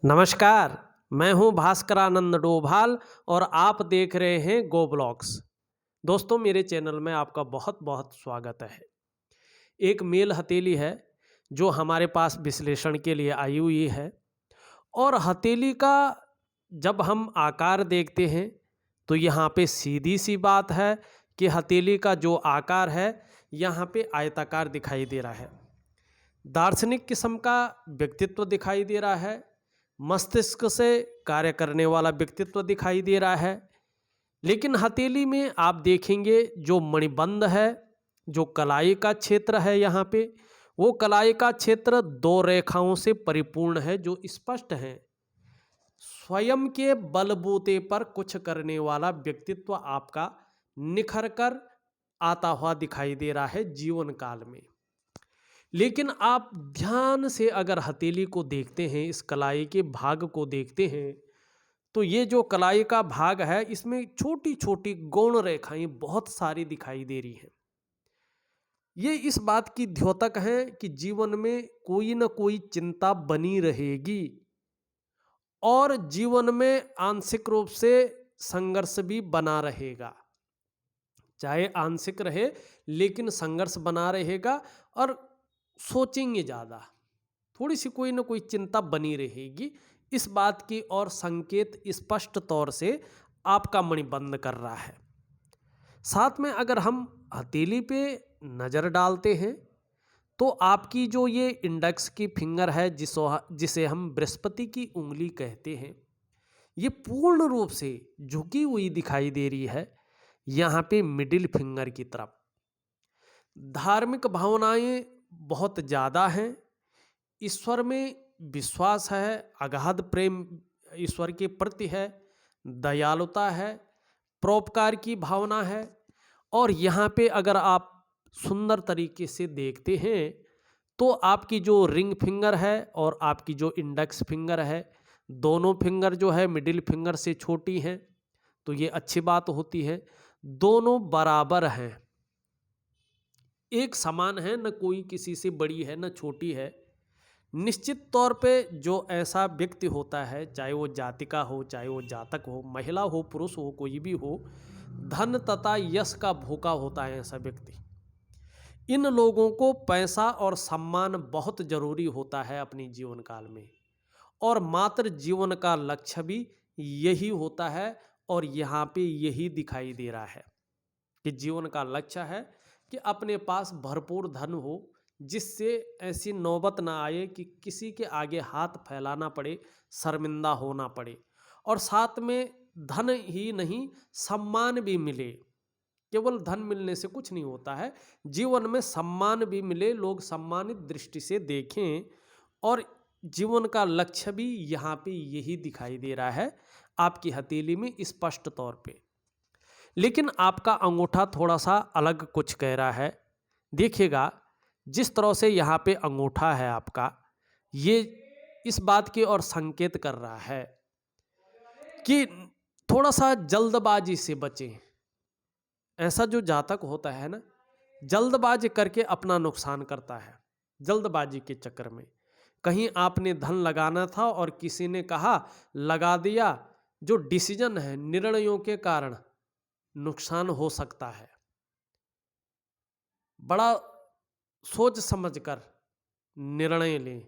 नमस्कार, मैं हूं भास्करानंद डोभाल और आप देख रहे हैं गो ब्लॉग्स। दोस्तों, मेरे चैनल में आपका बहुत बहुत स्वागत है। एक मेल हथेली है जो हमारे पास विश्लेषण के लिए आई हुई है और हथेली का जब हम आकार देखते हैं तो यहाँ पे सीधी सी बात है कि हथेली का जो आकार है यहाँ पे आयताकार दिखाई दे रहा है। दार्शनिक किस्म का व्यक्तित्व दिखाई दे रहा है, मस्तिष्क से कार्य करने वाला व्यक्तित्व दिखाई दे रहा है। लेकिन हथेली में आप देखेंगे जो मणिबंध है, जो कलाई का क्षेत्र है, यहाँ पे वो कलाई का क्षेत्र दो रेखाओं से परिपूर्ण है जो स्पष्ट है। स्वयं के बलबूते पर कुछ करने वाला व्यक्तित्व आपका निखर कर आता हुआ दिखाई दे रहा है जीवन काल में। लेकिन आप ध्यान से अगर हथेली को देखते हैं, इस कलाई के भाग को देखते हैं, तो ये जो कलाई का भाग है इसमें छोटी छोटी गौण रेखाएं बहुत सारी दिखाई दे रही हैं। ये इस बात की द्योतक है कि जीवन में कोई ना कोई चिंता बनी रहेगी और जीवन में आंशिक रूप से संघर्ष भी बना रहेगा। चाहे आंशिक रहे लेकिन संघर्ष बना रहेगा और सोचेंगे ज़्यादा, थोड़ी सी कोई ना कोई चिंता बनी रहेगी। इस बात की और संकेत स्पष्ट तौर से आपका मणिबंध कर रहा है। साथ में अगर हम हथेली पे नज़र डालते हैं तो आपकी जो ये इंडेक्स की फिंगर है जिसे हम बृहस्पति की उंगली कहते हैं, ये पूर्ण रूप से झुकी हुई दिखाई दे रही है यहाँ पे मिडिल फिंगर की तरफ। धार्मिक भावनाएं बहुत ज़्यादा हैं, ईश्वर में विश्वास है, अगाध प्रेम ईश्वर के प्रति है, दयालुता है, परोपकार की भावना है। और यहाँ पे अगर आप सुंदर तरीके से देखते हैं तो आपकी जो रिंग फिंगर है और आपकी जो इंडेक्स फिंगर है, दोनों फिंगर जो है मिडिल फिंगर से छोटी हैं, तो ये अच्छी बात होती है। दोनों बराबर हैं, एक समान है, न कोई किसी से बड़ी है न छोटी है। निश्चित तौर पे जो ऐसा व्यक्ति होता है, चाहे वो जातिका हो, चाहे वो जातक हो, महिला हो, पुरुष हो, कोई भी हो, धन तथा यश का भूखा होता है ऐसा व्यक्ति। इन लोगों को पैसा और सम्मान बहुत जरूरी होता है अपनी जीवन काल में, और मात्र जीवन का लक्ष्य भी यही होता है। और यहाँ पे यही दिखाई दे रहा है कि जीवन का लक्ष्य है कि अपने पास भरपूर धन हो, जिससे ऐसी नौबत ना आए कि किसी के आगे हाथ फैलाना पड़े, शर्मिंदा होना पड़े। और साथ में धन ही नहीं, सम्मान भी मिले। केवल धन मिलने से कुछ नहीं होता है, जीवन में सम्मान भी मिले, लोग सम्मानित दृष्टि से देखें। और जीवन का लक्ष्य भी यहाँ पे यही दिखाई दे रहा है आपकी हथेली में स्पष्ट तौर पे। लेकिन आपका अंगूठा थोड़ा सा अलग कुछ कह रहा है। देखिएगा, जिस तरह से यहाँ पे अंगूठा है आपका, ये इस बात की ओर संकेत कर रहा है कि थोड़ा सा जल्दबाजी से बचें। ऐसा जो जातक होता है ना, जल्दबाजी करके अपना नुकसान करता है। जल्दबाजी के चक्कर में कहीं आपने धन लगाना था और किसी ने कहा लगा दिया, जो डिसीजन है, निर्णयों के कारण नुकसान हो सकता है। बड़ा सोच समझकर निर्णय लें।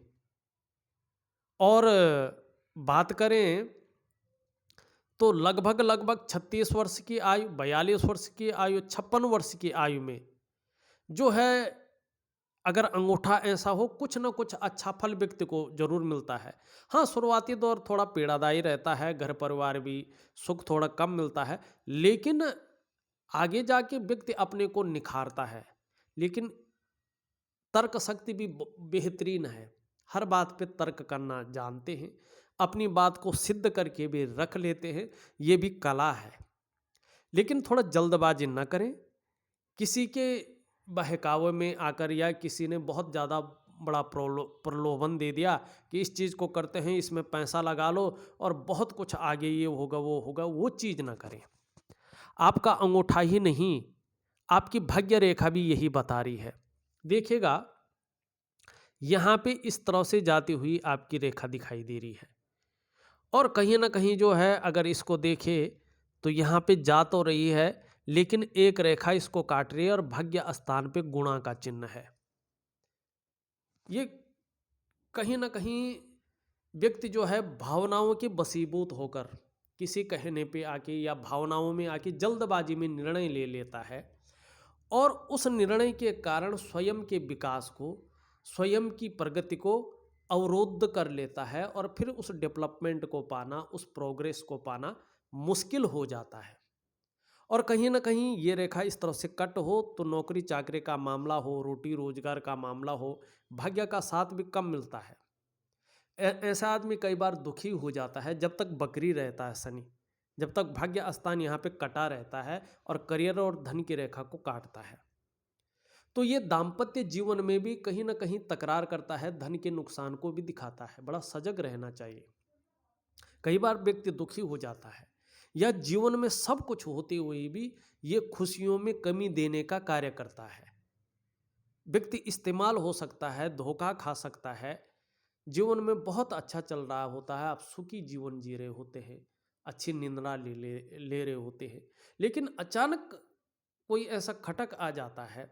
और बात करें तो लगभग 36 वर्ष की आयु, 42 वर्ष की आयु, 56 वर्ष की आयु में जो है, अगर अंगूठा ऐसा हो, कुछ ना कुछ अच्छा फल व्यक्ति को जरूर मिलता है। हाँ, शुरुआती दौर थोड़ा पीड़ादायी रहता है, घर परिवार भी सुख थोड़ा कम मिलता है, लेकिन आगे जाके व्यक्ति अपने को निखारता है। लेकिन तर्क शक्ति भी बेहतरीन है, हर बात पे तर्क करना जानते हैं, अपनी बात को सिद्ध करके भी रख लेते हैं, ये भी कला है। लेकिन थोड़ा जल्दबाजी न करें। किसी के बहकावे में आकर या किसी ने बहुत ज़्यादा बड़ा प्रलोभन दे दिया कि इस चीज़ को करते हैं, इसमें पैसा लगा लो और बहुत कुछ आगे ये होगा वो होगा, वो चीज़ ना करें। आपका अंगूठा ही नहीं, आपकी भाग्य रेखा भी यही बता रही है। देखिएगा, यहाँ पे इस तरह से जाती हुई आपकी रेखा दिखाई दे रही है। और कहीं ना कहीं जो है अगर इसको देखें तो यहाँ पे जा तो रही है, लेकिन एक रेखा इसको काट रही है और भाग्य स्थान पे गुणा का चिन्ह है। ये कहीं ना कहीं व्यक्ति जो है भावनाओं के बसीभूत होकर किसी कहने पे आके या भावनाओं में आके जल्दबाजी में निर्णय ले लेता है और उस निर्णय के कारण स्वयं के विकास को, स्वयं की प्रगति को अवरुद्ध कर लेता है और फिर उस डेवलपमेंट को पाना, उस प्रोग्रेस को पाना मुश्किल हो जाता है। और कहीं ना कहीं ये रेखा इस तरह से कट हो तो नौकरी चाकरी का मामला हो, रोटी रोजगार का मामला हो, भाग्य का साथ भी कम मिलता है। ऐसा आदमी कई बार दुखी हो जाता है जब तक बकरी रहता है शनि, जब तक भाग्य स्थान यहाँ पे कटा रहता है और करियर और धन की रेखा को काटता है। तो ये दाम्पत्य जीवन में भी कहीं ना कहीं तकरार करता है, धन के नुकसान को भी दिखाता है। बड़ा सजग रहना चाहिए। कई बार व्यक्ति दुखी हो जाता है या जीवन में सब कुछ होते हुए भी ये खुशियों में कमी देने का कार्य करता है। व्यक्ति इस्तेमाल हो सकता है, धोखा खा सकता है। जीवन में बहुत अच्छा चल रहा होता है, आप सुखी जीवन जी रहे होते हैं, अच्छी निंद्रा ले रहे होते हैं, लेकिन अचानक कोई ऐसा खटक आ जाता है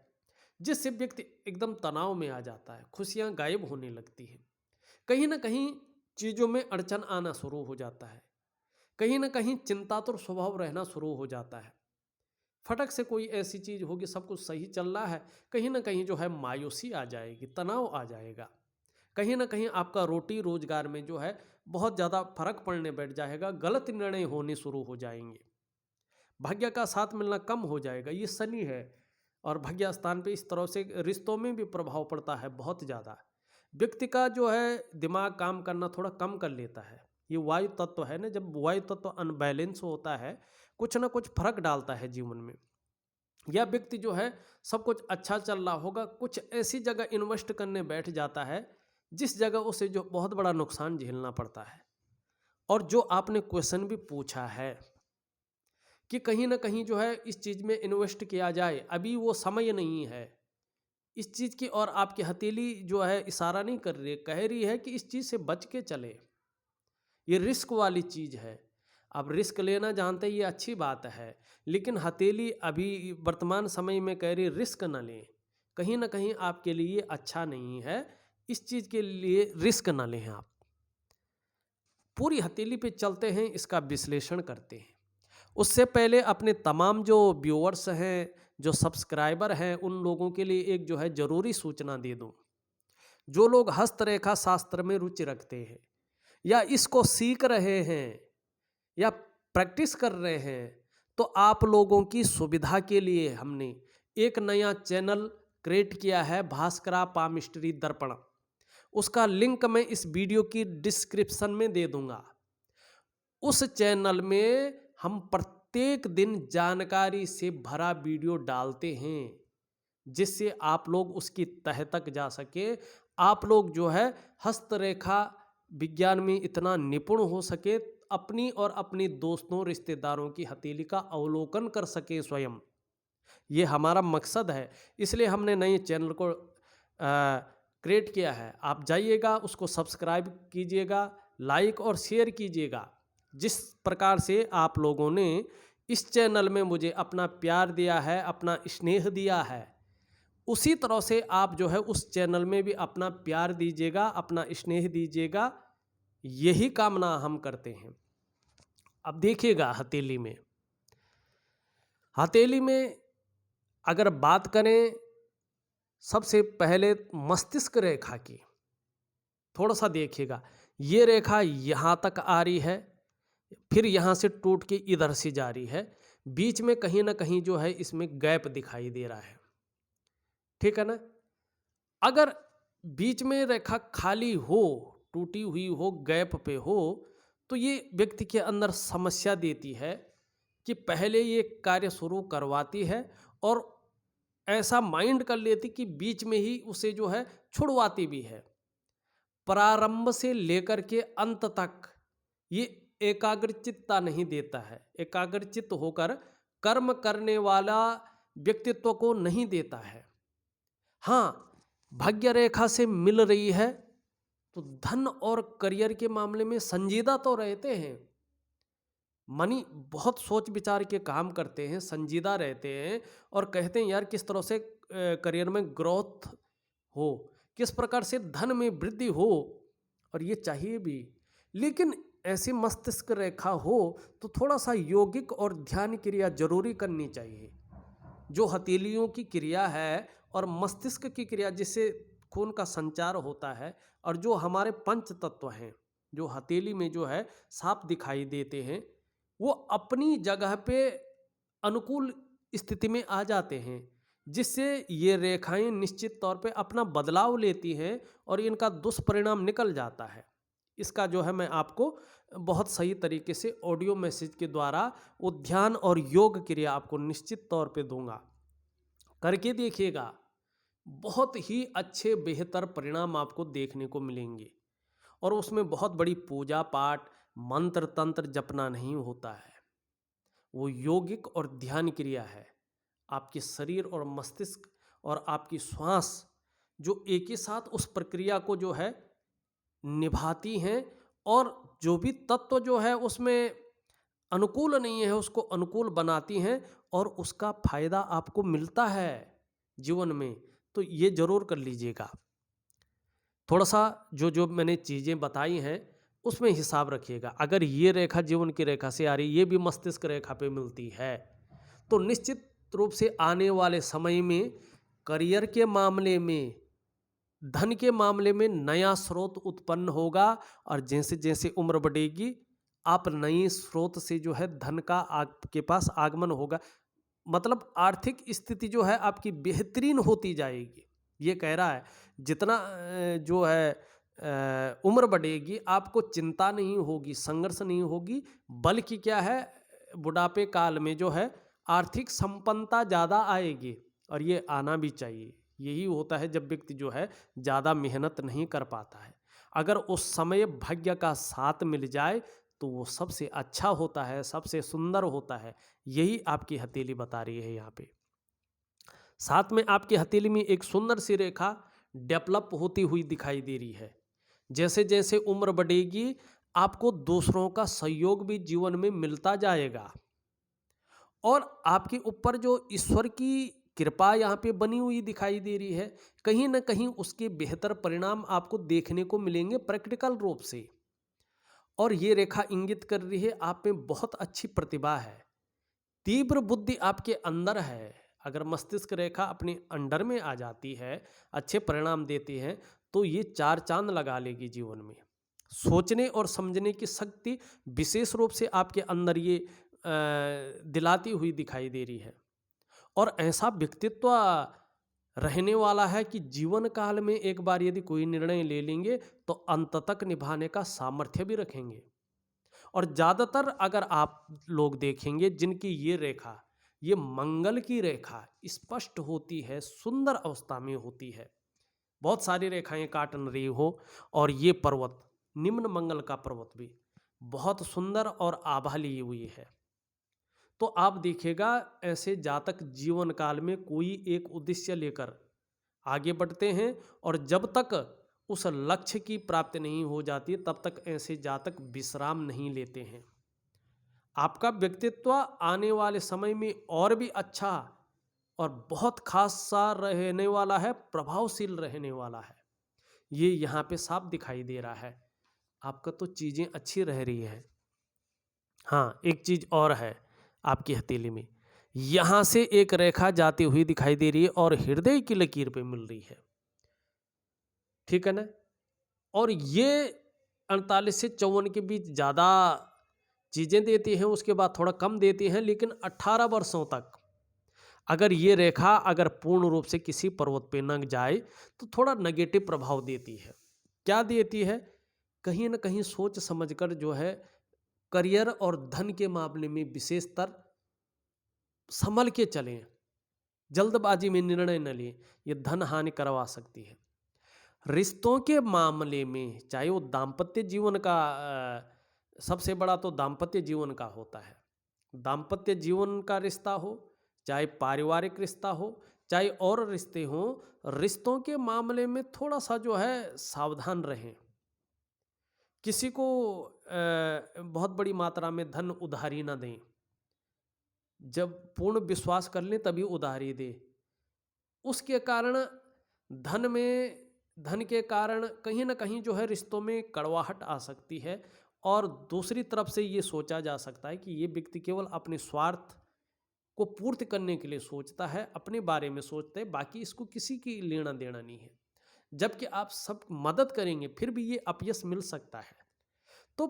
जिससे व्यक्ति एकदम तनाव में आ जाता है, खुशियां गायब होने लगती हैं। कहीं ना कहीं चीज़ों में अड़चन आना शुरू हो जाता है, कहीं ना कहीं चिंतातुर स्वभाव रहना शुरू हो जाता है। फटक से कोई ऐसी चीज़ होगी, सब कुछ सही चल रहा है, कहीं ना कहीं जो है मायूसी आ जाएगी, तनाव आ जाएगा। कहीं ना कहीं आपका रोटी रोजगार में जो है बहुत ज़्यादा फर्क पड़ने बैठ जाएगा, गलत निर्णय होने शुरू हो जाएंगे, भाग्य का साथ मिलना कम हो जाएगा। ये शनि है और भाग्य स्थान पे इस तरह से रिश्तों में भी प्रभाव पड़ता है बहुत ज़्यादा। व्यक्ति का जो है दिमाग काम करना थोड़ा कम कर लेता है। ये वायु तत्व है ना, जब वायु तत्व अनबैलेंस होता है कुछ ना कुछ फर्क डालता है जीवन में। या व्यक्ति जो है सब कुछ अच्छा चल रहा होगा, कुछ ऐसी जगह इन्वेस्ट करने बैठ जाता है जिस जगह उसे जो बहुत बड़ा नुकसान झेलना पड़ता है। और जो आपने क्वेश्चन भी पूछा है कि कहीं ना कहीं जो है इस चीज़ में इन्वेस्ट किया जाए, अभी वो समय नहीं है इस चीज़ की। और आपकी हथेली जो है इशारा नहीं कर रही, कह रही है कि इस चीज़ से बच के चले, ये रिस्क वाली चीज़ है। आप रिस्क लेना जानते हैं, ये अच्छी बात है, लेकिन हथेली अभी वर्तमान समय में कह रही रिस्क ना लें, कहीं ना कहीं आपके लिए अच्छा नहीं है, इस चीज़ के लिए रिस्क ना लें। आप पूरी हथेली पे चलते हैं, इसका विश्लेषण करते हैं। उससे पहले अपने तमाम जो व्यूअर्स हैं, जो सब्सक्राइबर हैं, उन लोगों के लिए एक जो है ज़रूरी सूचना दे दूं। जो लोग हस्तरेखा शास्त्र में रुचि रखते हैं या इसको सीख रहे हैं या प्रैक्टिस कर रहे हैं, तो आप लोगों की सुविधा के लिए हमने एक नया चैनल क्रिएट किया है, भास्करा पामिस्ट्री दर्पण। उसका लिंक मैं इस वीडियो की डिस्क्रिप्शन में दे दूंगा। उस चैनल में हम प्रत्येक दिन जानकारी से भरा वीडियो डालते हैं जिससे आप लोग उसकी तह तक जा सके, आप लोग जो है हस्तरेखा विज्ञान में इतना निपुण हो सके, अपनी और अपनी दोस्तों रिश्तेदारों की हथेली का अवलोकन कर सके स्वयं। ये हमारा मकसद है, इसलिए हमने नए चैनल को क्रिएट किया है। आप जाइएगा, उसको सब्सक्राइब कीजिएगा, लाइक और शेयर कीजिएगा। जिस प्रकार से आप लोगों ने इस चैनल में मुझे अपना प्यार दिया है, अपना स्नेह दिया है, उसी तरह से आप जो है उस चैनल में भी अपना प्यार दीजिएगा, अपना स्नेह दीजिएगा। यही कामना हम करते हैं। अब देखिएगा हथेली में अगर बात करें सबसे पहले मस्तिष्क रेखा की, थोड़ा सा देखिएगा। ये रेखा यहाँ तक आ रही है, फिर यहाँ से टूट के इधर से जा रही है, बीच में कहीं ना कहीं जो है इसमें गैप दिखाई दे रहा है, ठीक है ना। अगर बीच में रेखा खाली हो, टूटी हुई हो, गैप पे हो, तो ये व्यक्ति के अंदर समस्या देती है कि पहले ये कार्य शुरू करवाती है और ऐसा माइंड कर लेती कि बीच में ही उसे जो है छुड़वाती भी है। प्रारंभ से लेकर के अंत तक ये एकाग्रचित्ता नहीं देता है, एकाग्रचित्त होकर कर्म करने वाला व्यक्तित्व को नहीं देता है। हाँ, भाग्य रेखा से मिल रही है तो धन और करियर के मामले में संजीदा तो रहते हैं, मनी बहुत सोच विचार के काम करते हैं, संजीदा रहते हैं और कहते हैं यार किस तरह से करियर में ग्रोथ हो, किस प्रकार से धन में वृद्धि हो, और ये चाहिए भी। लेकिन ऐसी मस्तिष्क रेखा हो तो थोड़ा सा यौगिक और ध्यान क्रिया जरूरी करनी चाहिए। जो हथेलियों की क्रिया है और मस्तिष्क की क्रिया जिससे खून का संचार होता है, और जो हमारे पंच तत्व हैं जो हथेली में जो है साफ दिखाई देते हैं, वो अपनी जगह पे अनुकूल स्थिति में आ जाते हैं, जिससे ये रेखाएं निश्चित तौर पे अपना बदलाव लेती हैं और इनका दुष्परिणाम निकल जाता है। इसका जो है मैं आपको बहुत सही तरीके से ऑडियो मैसेज के द्वारा वो ध्यान और योग क्रिया आपको निश्चित तौर पे दूंगा, करके देखिएगा। बहुत ही अच्छे बेहतर परिणाम आपको देखने को मिलेंगे, और उसमें बहुत बड़ी पूजा पाठ मंत्र तंत्र जपना नहीं होता है, वो यौगिक और ध्यान क्रिया है। आपके शरीर और मस्तिष्क और आपकी श्वास जो एक ही साथ उस प्रक्रिया को जो है निभाती हैं, और जो भी तत्व जो है उसमें अनुकूल नहीं है उसको अनुकूल बनाती हैं, और उसका फायदा आपको मिलता है जीवन में। तो ये जरूर कर लीजिएगा। थोड़ा सा जो जो मैंने चीज़ें बताई हैं उसमें हिसाब रखिएगा। अगर ये रेखा जीवन की रेखा से आ रही, ये भी मस्तिष्क रेखा पे मिलती है, तो निश्चित रूप से आने वाले समय में करियर के मामले में, धन के मामले में नया स्रोत उत्पन्न होगा। और जैसे जैसे उम्र बढ़ेगी आप नए स्रोत से जो है धन का आपके पास आगमन होगा, मतलब आर्थिक स्थिति जो है आपकी बेहतरीन होती जाएगी। ये कह रहा है जितना जो है उम्र बढ़ेगी आपको चिंता नहीं होगी, संघर्ष नहीं होगी, बल्कि क्या है बुढ़ापे काल में जो है आर्थिक संपन्नता ज़्यादा आएगी, और ये आना भी चाहिए। यही होता है जब व्यक्ति जो है ज़्यादा मेहनत नहीं कर पाता है, अगर उस समय भाग्य का साथ मिल जाए तो वो सबसे अच्छा होता है, सबसे सुंदर होता है। यही आपकी हथेली बता रही है यहाँ पे। साथ में आपकी हथेली में एक सुंदर सी रेखा डेवलप होती हुई दिखाई दे रही है। जैसे जैसे उम्र बढ़ेगी आपको दूसरों का सहयोग भी जीवन में मिलता जाएगा, और आपके ऊपर जो ईश्वर की कृपा यहाँ पे बनी हुई दिखाई दे रही है, कहीं ना कहीं उसके बेहतर परिणाम आपको देखने को मिलेंगे प्रैक्टिकल रूप से। और ये रेखा इंगित कर रही है आप में बहुत अच्छी प्रतिभा है, तीव्र बुद्धि आपके अंदर है। अगर मस्तिष्क रेखा अपने अंडर में आ जाती है, अच्छे परिणाम देती है, तो ये चार चांद लगा लेगी जीवन में। सोचने और समझने की शक्ति विशेष रूप से आपके अंदर ये दिलाती हुई दिखाई दे रही है, और ऐसा व्यक्तित्व रहने वाला है कि जीवन काल में एक बार यदि कोई निर्णय ले लेंगे तो अंत तक निभाने का सामर्थ्य भी रखेंगे। और ज़्यादातर अगर आप लोग देखेंगे जिनकी ये रेखा, ये मंगल की रेखा स्पष्ट होती है, सुंदर अवस्था में होती है, बहुत सारी रेखाएं काट न रही हो, और ये पर्वत निम्न मंगल का पर्वत भी बहुत सुंदर और आभा ली हुई है, तो आप देखिएगा ऐसे जातक जीवन काल में कोई एक उद्देश्य लेकर आगे बढ़ते हैं, और जब तक उस लक्ष्य की प्राप्ति नहीं हो जाती तब तक ऐसे जातक विश्राम नहीं लेते हैं। आपका व्यक्तित्व आने वाले समय में और भी अच्छा और बहुत खास सा रहने वाला है, प्रभावशील रहने वाला है, ये यहाँ पे साफ दिखाई दे रहा है। आपका तो चीज़ें अच्छी रह रही है। हाँ, एक चीज़ और है आपकी हथेली में, यहाँ से एक रेखा जाती हुई दिखाई दे रही है और हृदय की लकीर पे मिल रही है, ठीक है ना। और ये 48 से 54 के बीच ज़्यादा चीज़ें देती हैं, उसके बाद थोड़ा कम देती हैं, लेकिन 18 वर्षों तक अगर ये रेखा अगर पूर्ण रूप से किसी पर्वत पे न जाए तो थोड़ा नेगेटिव प्रभाव देती है। क्या देती है, कहीं ना कहीं सोच समझकर जो है करियर और धन के मामले में विशेषतर संभल के चलें, जल्दबाजी में निर्णय न लें, ये धन हानि करवा सकती है। रिश्तों के मामले में चाहे वो दाम्पत्य जीवन का सबसे बड़ा तो दाम्पत्य जीवन का होता है, दाम्पत्य जीवन का रिश्ता हो, चाहे पारिवारिक रिश्ता हो, चाहे और रिश्ते हों, रिश्तों के मामले में थोड़ा सा जो है सावधान रहें। किसी को बहुत बड़ी मात्रा में धन उधारी ना दें। जब पूर्ण विश्वास कर लें तभी उधारी दें। उसके कारण धन के कारण कहीं न कहीं जो है रिश्तों में कड़वाहट आ सकती है, और दूसरी तरफ से ये सोचा जा सकता है कि ये व्यक्ति केवल अपने स्वार्थ को पूर्ति करने के लिए सोचता है, अपने बारे में सोचता है, बाकी इसको किसी की लेना-देना नहीं है। जबकि आप सब मदद करेंगे फिर भी ये अपयश मिल सकता है। तो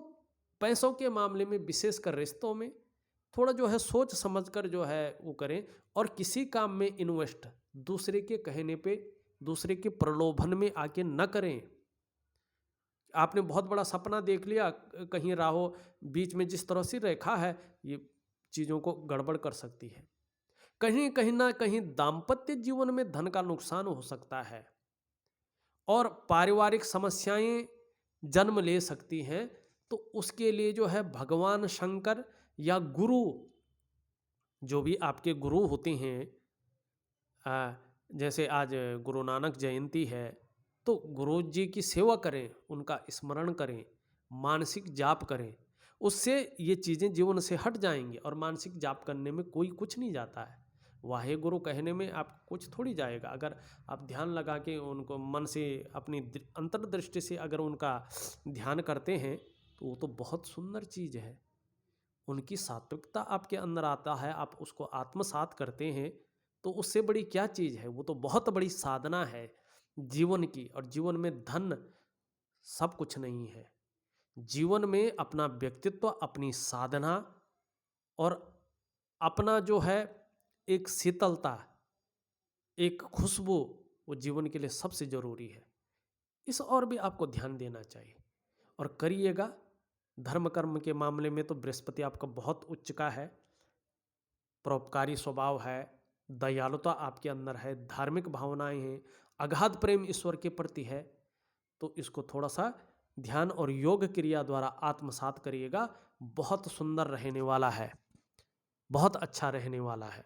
पैसों के मामले में विशेषकर रिश्तों में थोड़ा जो है सोच समझ कर जो है वो करें, और किसी काम में इन्वेस्ट दूसरे के कहने पे, दूसरे के प्रलोभन में आके न करें। आपने बहुत बड़ा सपना देख लिया, कहीं राहो बीच में जिस तरह से रेखा है ये चीज़ों को गड़बड़ कर सकती है। कहीं कहीं ना कहीं दाम्पत्य जीवन में धन का नुकसान हो सकता है और पारिवारिक समस्याएं जन्म ले सकती हैं। तो उसके लिए जो है भगवान शंकर या गुरु, जो भी आपके गुरु होते हैं, जैसे आज गुरु नानक जयंती है, तो गुरु जी की सेवा करें, उनका स्मरण करें, मानसिक जाप करें। उससे ये चीज़ें जीवन से हट जाएंगी, और मानसिक जाप करने में कोई कुछ नहीं जाता है। वाहे गुरु कहने में आप कुछ थोड़ी जाएगा। अगर आप ध्यान लगा के उनको मन से अपनी अंतर्दृष्टि से अगर उनका ध्यान करते हैं तो वो तो बहुत सुंदर चीज़ है। उनकी सात्विकता आपके अंदर आता है, आप उसको आत्मसात करते हैं, तो उससे बड़ी क्या चीज़ है। वो तो बहुत बड़ी साधना है जीवन की। और जीवन में धन सब कुछ नहीं है। जीवन में अपना व्यक्तित्व, अपनी साधना और अपना जो है एक शीतलता, एक खुशबू, वो जीवन के लिए सबसे ज़रूरी है। इस और भी आपको ध्यान देना चाहिए और करिएगा। धर्म कर्म के मामले में तो बृहस्पति आपका बहुत उच्च का है, परोपकारी स्वभाव है, दयालुता आपके अंदर है, धार्मिक भावनाएं हैं, अगाध प्रेम ईश्वर के प्रति है। तो इसको थोड़ा सा ध्यान और योग क्रिया द्वारा आत्मसात करिएगा। बहुत सुंदर रहने वाला है, बहुत अच्छा रहने वाला है।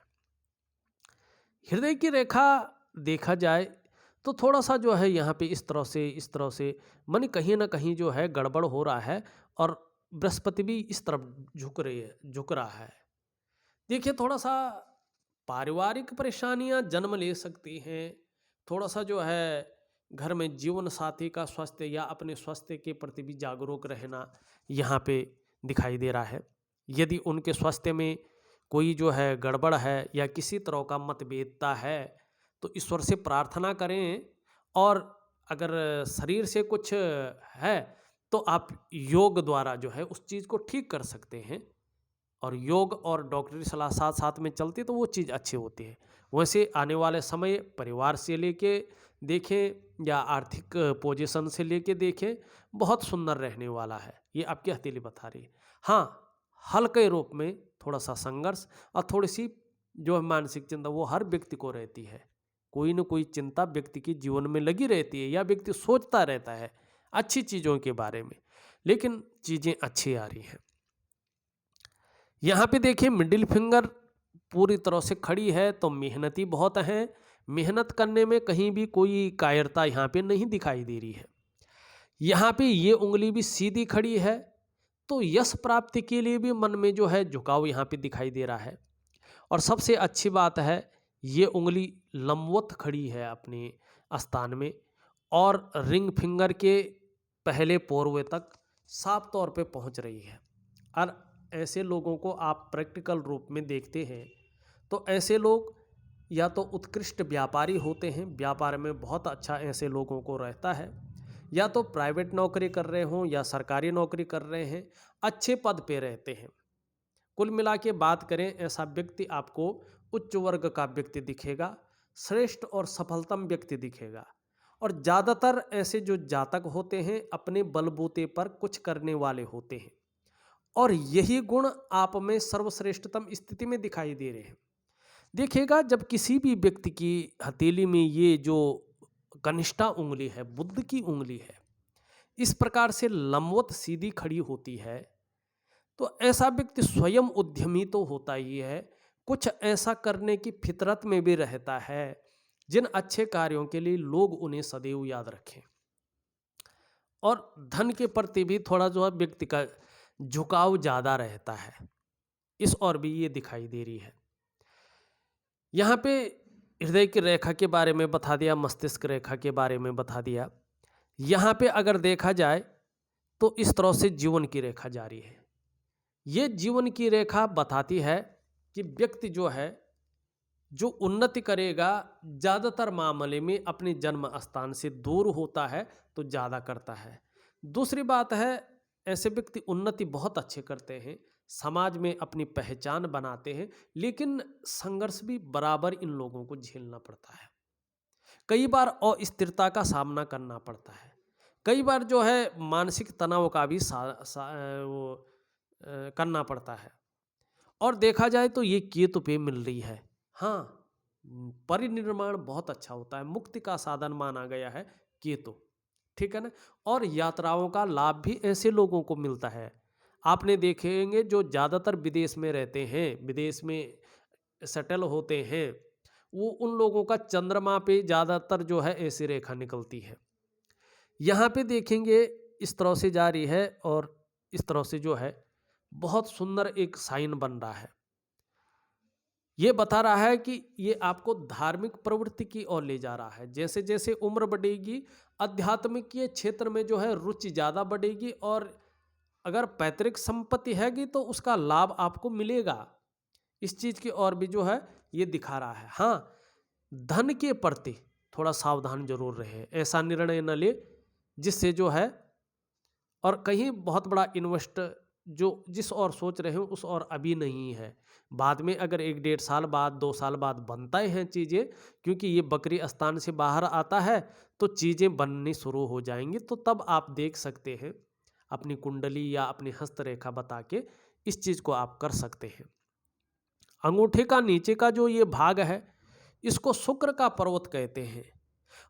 हृदय की रेखा देखा जाए तो थोड़ा सा जो है यहाँ पे इस तरह से मन कहीं ना कहीं जो है गड़बड़ हो रहा है, और बृहस्पति भी इस तरफ झुक रहा है। देखिए, थोड़ा सा पारिवारिक परेशानियां जन्म ले सकती हैं। थोड़ा सा जो है घर में जीवन साथी का स्वास्थ्य या अपने स्वास्थ्य के प्रति भी जागरूक रहना यहाँ पे दिखाई दे रहा है। यदि उनके स्वास्थ्य में कोई जो है गड़बड़ है या किसी तरह का मतभेदता है तो ईश्वर से प्रार्थना करें। और अगर शरीर से कुछ है तो आप योग द्वारा जो है उस चीज़ को ठीक कर सकते हैं। और योग और डॉक्टरी सलाह साथ साथ में चलती तो वो चीज़ अच्छी होती है। वैसे आने वाले समय परिवार से लेके देखें या आर्थिक पोजीशन से लेके देखें, बहुत सुंदर रहने वाला है, ये आपकी हथेली बता रही है। हाँ, हल्के रूप में थोड़ा सा संघर्ष और थोड़ी सी जो है मानसिक चिंता वो हर व्यक्ति को रहती है। कोई न कोई चिंता व्यक्ति के जीवन में लगी रहती है, या व्यक्ति सोचता रहता है अच्छी चीज़ों के बारे में, लेकिन चीज़ें अच्छी आ रही हैं। यहाँ पे देखिए मिडिल फिंगर पूरी तरह से खड़ी है, तो मेहनती बहुत हैं। मेहनत करने में कहीं भी कोई कायरता यहाँ पे नहीं दिखाई दे रही है। यहाँ पे ये उंगली भी सीधी खड़ी है, तो यश प्राप्ति के लिए भी मन में जो है झुकाव यहाँ पे दिखाई दे रहा है। और सबसे अच्छी बात है, ये उंगली लंबवत खड़ी है अपने स्थान में, और रिंग फिंगर के पहले पोरवे तक साफ तौर पे पहुँच रही है। और ऐसे लोगों को आप प्रैक्टिकल रूप में देखते हैं तो ऐसे लोग या तो उत्कृष्ट व्यापारी होते हैं, व्यापार में बहुत अच्छा ऐसे लोगों को रहता है, या तो प्राइवेट नौकरी कर रहे हों या सरकारी नौकरी कर रहे हैं, अच्छे पद पे रहते हैं। कुल मिला के बात करें, ऐसा व्यक्ति आपको उच्च वर्ग का व्यक्ति दिखेगा, श्रेष्ठ और सफलतम व्यक्ति दिखेगा। और ज़्यादातर ऐसे जो जातक होते हैं अपने बलबूते पर कुछ करने वाले होते हैं, और यही गुण आप में सर्वश्रेष्ठतम स्थिति में दिखाई दे रहे हैं। देखिएगा, जब किसी भी व्यक्ति की हथेली में ये जो कनिष्ठा उंगली है, बुद्ध की उंगली है, इस प्रकार से लंबवत सीधी खड़ी होती है, तो ऐसा व्यक्ति स्वयं उद्यमी तो होता ही है, कुछ ऐसा करने की फितरत में भी रहता है जिन अच्छे कार्यों के लिए लोग उन्हें सदैव याद रखें। और धन के प्रति भी थोड़ा जो है व्यक्ति का झुकाव ज़्यादा रहता है। इस ओर भी ये दिखाई दे रही है। यहाँ पे हृदय की रेखा के बारे में बता दिया, मस्तिष्क रेखा के बारे में बता दिया। यहाँ पे अगर देखा जाए तो इस तरह से जीवन की रेखा जारी है। ये जीवन की रेखा बताती है कि व्यक्ति जो है, जो उन्नति करेगा, ज़्यादातर मामले में अपने जन्म स्थान से दूर होता है तो ज़्यादा करता है। दूसरी बात है, ऐसे व्यक्ति उन्नति बहुत अच्छे करते हैं, समाज में अपनी पहचान बनाते हैं, लेकिन संघर्ष भी बराबर इन लोगों को झेलना पड़ता है। कई बार अस्थिरता का सामना करना पड़ता है। कई बार जो है मानसिक तनाव का भी करना पड़ता है। और देखा जाए तो ये केतु पे मिल रही है। हाँ, परिनिर्माण बहुत अच्छा होता है, मुक्ति का साधन माना गया है केतु, ठीक है ना। और यात्राओं का लाभ भी ऐसे लोगों को मिलता है। आपने देखेंगे जो ज़्यादातर विदेश में रहते हैं, विदेश में सेटल होते हैं, वो उन लोगों का चंद्रमा पे ज़्यादातर जो है ऐसी रेखा निकलती है। यहाँ पे देखेंगे इस तरह से जारी है और इस तरह से जो है बहुत सुंदर एक साइन बन रहा है। ये बता रहा है कि ये आपको धार्मिक प्रवृत्ति की ओर ले जा रहा है। जैसे जैसे उम्र बढ़ेगी, आध्यात्मिक के क्षेत्र में जो है रुचि ज़्यादा बढ़ेगी, और अगर पैतृक संपत्ति हैगी तो उसका लाभ आपको मिलेगा। इस चीज़ की ओर भी जो है ये दिखा रहा है। हाँ, धन के प्रति थोड़ा सावधान जरूर रहे, ऐसा निर्णय न ले जिससे जो है, और कहीं बहुत बड़ा इन्वेस्ट जो जिस और सोच रहे हो उस और अभी नहीं है, बाद में अगर 1-1.5 साल बाद, 2 साल बाद बनता हैं चीज़ें, क्योंकि ये बकरी स्थान से बाहर आता है तो चीज़ें बननी शुरू हो जाएंगी। तो तब आप देख सकते हैं, अपनी कुंडली या अपनी हस्तरेखा बता के इस चीज़ को आप कर सकते हैं। अंगूठे का नीचे का जो ये भाग है, इसको शुक्र का पर्वत कहते हैं।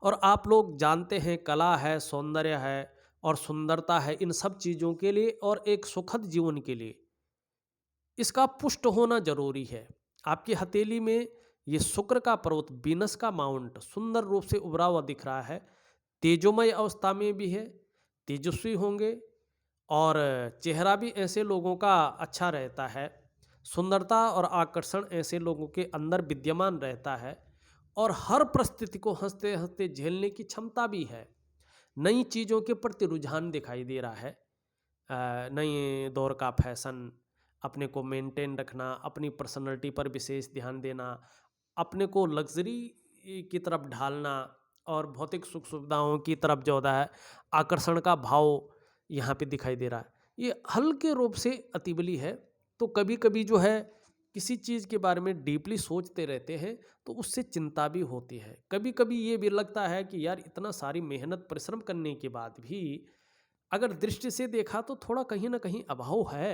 और आप लोग जानते हैं, कला है, सौंदर्य है और सुंदरता है, इन सब चीज़ों के लिए और एक सुखद जीवन के लिए इसका पुष्ट होना जरूरी है। आपकी हथेली में ये शुक्र का पर्वत, वीनस का माउंट सुंदर रूप से उभरा हुआ दिख रहा है। तेजोमय अवस्था में भी है, तेजस्वी होंगे, और चेहरा भी ऐसे लोगों का अच्छा रहता है। सुंदरता और आकर्षण ऐसे लोगों के अंदर विद्यमान रहता है, और हर परिस्थिति को हंसते हंसते झेलने की क्षमता भी है। नई चीज़ों के प्रति रुझान दिखाई दे रहा है। नए दौर का फैशन, अपने को मेंटेन रखना, अपनी पर्सनैलिटी पर विशेष ध्यान देना, अपने को लग्जरी की तरफ ढालना, और भौतिक सुख सुविधाओं की तरफ जो होता है आकर्षण का भाव यहाँ पे दिखाई दे रहा है। ये हल्के रूप से अतिबली है। तो कभी कभी जो है किसी चीज़ के बारे में डीपली सोचते रहते हैं तो उससे चिंता भी होती है। कभी कभी ये भी लगता है कि यार, इतना सारी मेहनत परिश्रम करने के बाद भी अगर दृष्टि से देखा तो थोड़ा कहीं ना कहीं अभाव है,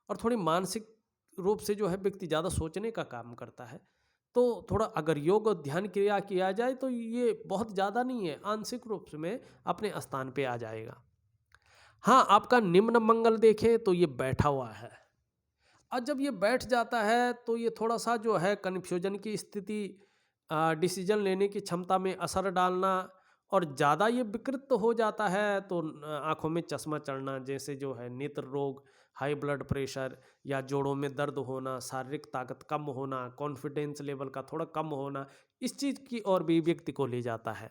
और थोड़ी मानसिक रूप से जो है व्यक्ति ज़्यादा सोचने का काम करता है। तो थोड़ा अगर योग और ध्यान क्रिया किया जाए तो ये बहुत ज़्यादा नहीं है, आंशिक रूप से में अपने स्थान पे आ जाएगा। हाँ, आपका निम्न मंगल देखें तो ये बैठा हुआ है, और जब ये बैठ जाता है तो ये थोड़ा सा जो है कन्फ्यूजन की स्थिति, डिसीजन लेने की क्षमता में असर डालना, और ज़्यादा ये विकृत हो जाता है तो आँखों में चश्मा चढ़ना, जैसे जो है नेत्र रोग, हाई ब्लड प्रेशर, या जोड़ों में दर्द होना, शारीरिक ताकत कम होना, कॉन्फिडेंस लेवल का थोड़ा कम होना, इस चीज़ की ओर भी व्यक्ति को ले जाता है।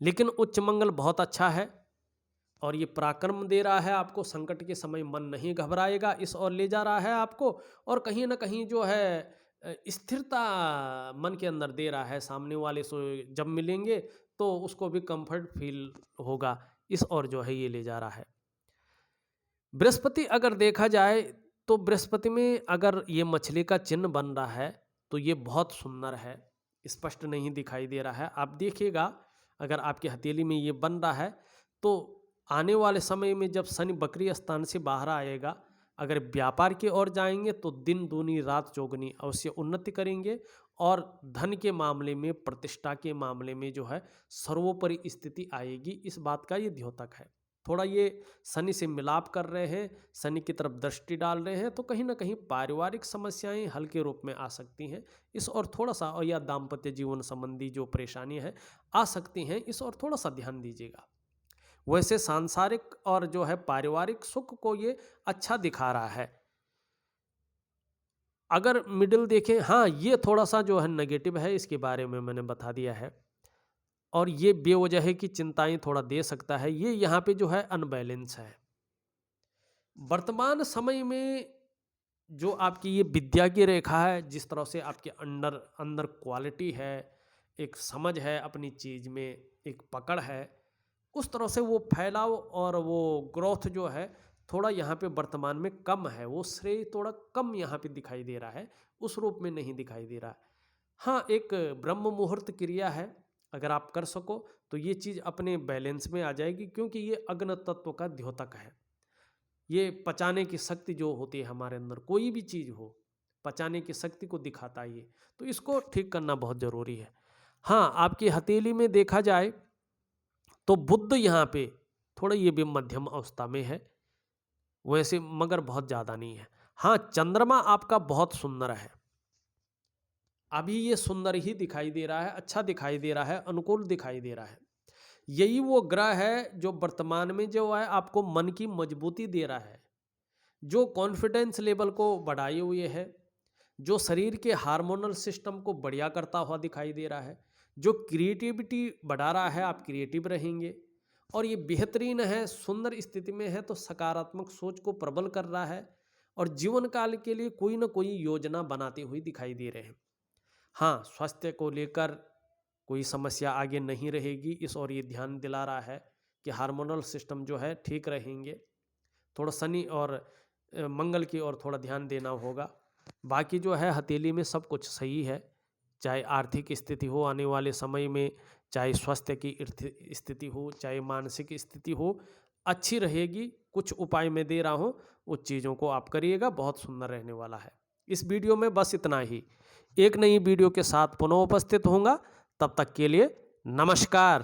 लेकिन उच्च मंगल बहुत अच्छा है, और ये पराक्रम दे रहा है आपको। संकट के समय मन नहीं घबराएगा, इस ओर ले जा रहा है आपको। और कहीं ना कहीं जो है स्थिरता मन के अंदर दे रहा है। सामने वाले से जब मिलेंगे तो उसको भी कंफर्ट फील होगा, इस ओर जो है ये ले जा रहा है। बृहस्पति अगर देखा जाए तो बृहस्पति में अगर ये मछली का चिन्ह बन रहा है तो ये बहुत सुंदर है, स्पष्ट नहीं दिखाई दे रहा है। आप देखिएगा, अगर आपकी हथेली में ये बन रहा है तो आने वाले समय में जब शनि बकरी स्थान से बाहर आएगा, अगर व्यापार की ओर जाएंगे तो दिन दूनी रात चौगनी अवश्य उन्नति करेंगे, और धन के मामले में, प्रतिष्ठा के मामले में जो है सर्वोपरि स्थिति आएगी। इस बात का ये द्योतक है। थोड़ा ये शनि से मिलाप कर रहे हैं, शनि की तरफ दृष्टि डाल रहे हैं, तो कहीं ना कहीं पारिवारिक समस्याएं हल्के रूप में आ सकती हैं इस और थोड़ा सा, और या दाम्पत्य जीवन संबंधी जो परेशानी है आ सकती हैं, इस और थोड़ा सा ध्यान दीजिएगा। वैसे सांसारिक और जो है पारिवारिक सुख को ये अच्छा दिखा रहा है। अगर मिडिल देखें, हाँ, ये थोड़ा-सा जो है नेगेटिव है, इसके बारे में मैंने बता दिया है। और ये बेवजह की चिंताएँ थोड़ा दे सकता है, ये यहाँ पे जो है अनबैलेंस है। वर्तमान समय में जो आपकी ये विद्या की रेखा है, जिस तरह से आपके अंदर अंदर क्वालिटी है, एक समझ है अपनी चीज़ में, एक पकड़ है, उस तरह से वो फैलाव और वो ग्रोथ जो है थोड़ा यहाँ पे वर्तमान में कम है। वो श्रेय थोड़ा कम यहाँ पे दिखाई दे रहा है, उस रूप में नहीं दिखाई दे रहा है। हाँ, एक ब्रह्म मुहूर्त क्रिया है, अगर आप कर सको तो ये चीज़ अपने बैलेंस में आ जाएगी, क्योंकि ये अग्नि तत्व का द्योतक है। ये पचाने की शक्ति जो होती है हमारे अंदर, कोई भी चीज़ हो, पचाने की शक्ति को दिखाता है ये, तो इसको ठीक करना बहुत ज़रूरी है। हाँ, आपकी हथेली में देखा जाए तो बुध यहाँ पे थोड़ा ये भी मध्यम अवस्था में है, वैसे मगर बहुत ज़्यादा नहीं है। हाँ, चंद्रमा आपका बहुत सुंदर है, अभी ये सुंदर ही दिखाई दे रहा है, अच्छा दिखाई दे रहा है, अनुकूल दिखाई दे रहा है। यही वो ग्रह है जो वर्तमान में जो है आपको मन की मजबूती दे रहा है, जो कॉन्फिडेंस लेवल को बढ़ाए हुए है, जो शरीर के हार्मोनल सिस्टम को बढ़िया करता हुआ दिखाई दे रहा है, जो क्रिएटिविटी बढ़ा रहा है, आप क्रिएटिव रहेंगे। और ये बेहतरीन है, सुंदर स्थिति में है, तो सकारात्मक सोच को प्रबल कर रहा है और जीवन काल के लिए कोई ना कोई योजना बनाते हुए दिखाई दे रहे हैं। हाँ, स्वास्थ्य को लेकर कोई समस्या आगे नहीं रहेगी, इस ओर ये ध्यान दिला रहा है कि हार्मोनल सिस्टम जो है ठीक रहेंगे। थोड़ा शनि और मंगल की ओर थोड़ा ध्यान देना होगा। बाकी जो है हथेली में सब कुछ सही है, चाहे आर्थिक स्थिति हो आने वाले समय में, चाहे स्वास्थ्य की स्थिति हो, चाहे मानसिक स्थिति हो, अच्छी रहेगी। कुछ उपाय मैं दे रहा हूँ, उस चीज़ों को आप करिएगा, बहुत सुंदर रहने वाला है। इस वीडियो में बस इतना ही। एक नई वीडियो के साथ पुनः उपस्थित होऊंगा, तब तक के लिए नमस्कार।